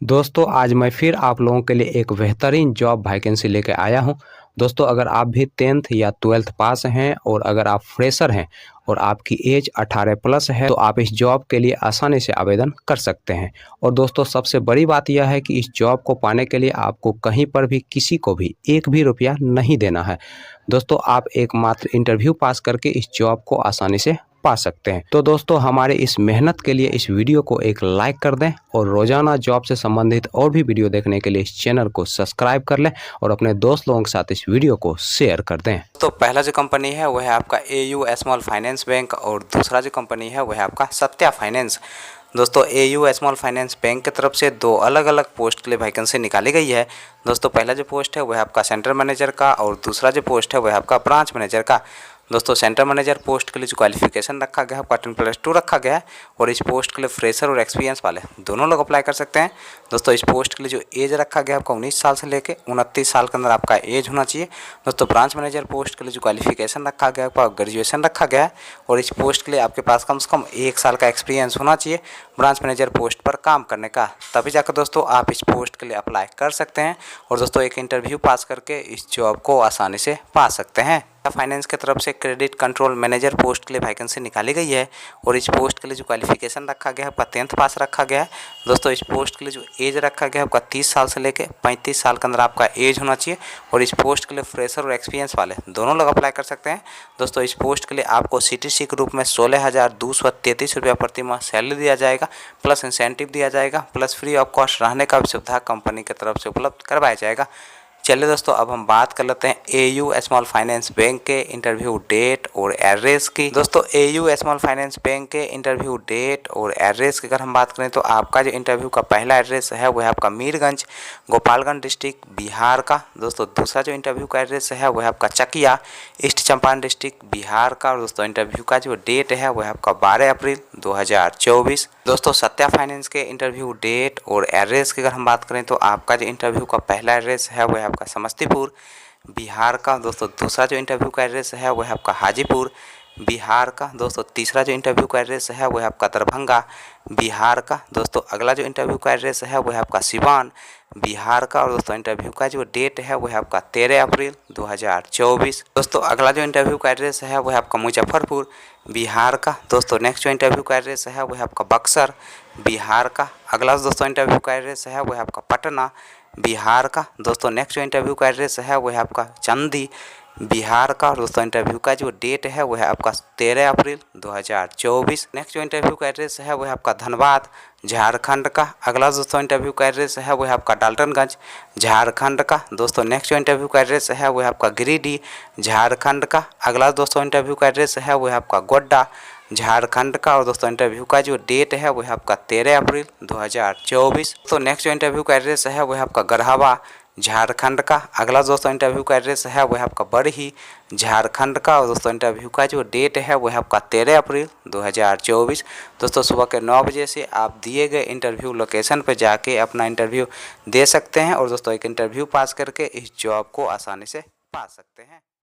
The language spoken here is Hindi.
दोस्तों आज मैं फिर आप लोगों के लिए एक बेहतरीन जॉब वैकेंसी लेके आया हूं। दोस्तों अगर आप भी 10th या 12th पास हैं और अगर आप फ्रेशर हैं और आपकी एज 18 प्लस है तो आप इस जॉब के लिए आसानी से आवेदन कर सकते हैं। और दोस्तों सबसे बड़ी बात यह है कि इस जॉब को पाने के लिए आपको कहीं पर भी किसी को भी एक भी रुपया नहीं देना है। दोस्तों आप एकमात्र इंटरव्यू पास करके इस जॉब को आसानी से पा सकते हैं। तो दोस्तों हमारे इस मेहनत के लिए इस वीडियो को एक लाइक कर दें और रोजाना जॉब से संबंधित और भी वीडियो देखने के लिए इस चैनल को सब्सक्राइब कर लें और अपने दोस्त लोगों के साथ इस वीडियो को शेयर कर दें। तो पहला जो कंपनी है वह है आपका AU स्मॉल फाइनेंस बैंक और दूसरा जो कंपनी है वह है आपका सत्या फाइनेंस। दोस्तों AU स्मॉल फाइनेंस बैंक की तरफ से दो अलग अलग पोस्ट के लिए वैकेंसी निकाली गई है। दोस्तों पहला जो पोस्ट है वह आपका सेंटर मैनेजर का और दूसरा जो पोस्ट है वह आपका ब्रांच मैनेजर का। दोस्तों सेंटर मैनेजर पोस्ट के लिए जो क्वालिफिकेशन रखा गया है आपका 10+2 रखा गया है और इस पोस्ट के लिए फ्रेशर और एक्सपीरियंस वाले दोनों लोग अप्लाई कर सकते हैं। दोस्तों इस पोस्ट के लिए जो एज रखा गया है आपका 19 साल से लेकर 29 साल के अंदर आपका एज होना चाहिए। दोस्तों ब्रांच मैनेजर पोस्ट के लिए जो क्वालिफिकेशन रखा गया है आपका ग्रेजुएशन रखा गया है और इस पोस्ट के लिए आपके पास कम से कम 1 साल का एक्सपीरियंस होना चाहिए ब्रांच मैनेजर पोस्ट पर काम करने का, तभी जाकर दोस्तों आप इस पोस्ट के लिए अप्लाई कर सकते हैं और दोस्तों एक इंटरव्यू पास करके इस जॉब को आसानी से पा सकते हैं। फाइनेंस की तरफ से क्रेडिट कंट्रोल मैनेजर पोस्ट के लिए वैकेंसी निकाली गई है और इस पोस्ट के लिए जो क्वालिफिकेशन रखा गया है आपका 10th पास रखा गया है। दोस्तों इस पोस्ट के लिए जो एज रखा गया है आपका 30 साल से लेकर 35 साल के अंदर आपका एज होना चाहिए और इस पोस्ट के लिए फ्रेशर और एक्सपीरियंस वाले दोनों लोग अप्लाई कर सकते हैं। दोस्तों इस पोस्ट के लिए आपको CTC के रूप में 16,233 रुपया प्रति माह सैलरी दिया जाएगा, प्लस इंसेंटिव दिया जाएगा, प्लस फ्री ऑफ कॉस्ट रहने का भी सुविधा कंपनी की तरफ से उपलब्ध करवाया जाएगा। चलिए दोस्तों अब हम बात कर लेते हैं AU स्मॉल फाइनेंस बैंक के इंटरव्यू डेट और एड्रेस की। दोस्तों AU स्मॉल फाइनेंस बैंक के इंटरव्यू डेट और एड्रेस की अगर हम बात करें तो आपका जो इंटरव्यू का पहला एड्रेस है वह है आपका मीरगंज गोपालगंज डिस्ट्रिक्ट बिहार का। दोस्तों दूसरा जो इंटरव्यू का एड्रेस है वह है आपका चकिया ईस्ट चंपारण डिस्ट्रिक्ट बिहार का। और दोस्तों इंटरव्यू का जो डेट है वह है आपका 12 अप्रैल 2024। दोस्तों सत्या फाइनेंस के इंटरव्यू डेट और एड्रेस की अगर हम बात करें तो आपका जो इंटरव्यू का पहला एड्रेस है वह है आपका समस्तीपुर बिहार का। दोस्तों दूसरा जो इंटरव्यू का एड्रेस है वह है आपका हाजीपुर बिहार का। दोस्तों तीसरा जो इंटरव्यू का एड्रेस है वह है आपका दरभंगा बिहार का। दोस्तों अगला जो इंटरव्यू का एड्रेस है वह है आपका सिवान बिहार का। और दोस्तों इंटरव्यू का जो डेट है वह है आपका 13 अप्रैल 2024। दोस्तों अगला जो इंटरव्यू का एड्रेस है वह है आपका मुजफ्फरपुर बिहार का। दोस्तों नेक्स्ट जो इंटरव्यू का एड्रेस है वह है आपका बक्सर बिहार का। अगला दोस्तों इंटरव्यू का एड्रेस है वह है आपका पटना बिहार का। दोस्तों नेक्स्ट जो इंटरव्यू का एड्रेस है वह है आपका चंदी बिहार का। और दोस्तों इंटरव्यू का जो डेट है वह है आपका 13 अप्रैल 2024। नेक्स्ट जो इंटरव्यू का एड्रेस है वह है आपका धनबाद झारखंड का। अगला दोस्तों इंटरव्यू का एड्रेस है वह है आपका डाल्टनगंज झारखंड का। दोस्तों नेक्स्ट जो इंटरव्यू का एड्रेस है वह है आपका गिरिडीह झारखंड का। अगला दोस्तों इंटरव्यू का एड्रेस है वह है आपका गोड्डा झारखंड का। और दोस्तों इंटरव्यू का जो डेट है वह है आपका 13 अप्रैल 2024। तो नेक्स्ट जो इंटरव्यू का एड्रेस है वह है आपका गढ़वा झारखंड का। अगला दोस्तों इंटरव्यू का एड्रेस है वह है आपका बरही झारखंड का। और दोस्तों इंटरव्यू का जो डेट है वह है आपका 13 अप्रैल 2024। दोस्तों सुबह के 9 बजे से आप दिए गए इंटरव्यू लोकेशन पर जाके अपना इंटरव्यू दे सकते हैं और दोस्तों एक इंटरव्यू पास करके इस जॉब को आसानी से पा सकते हैं।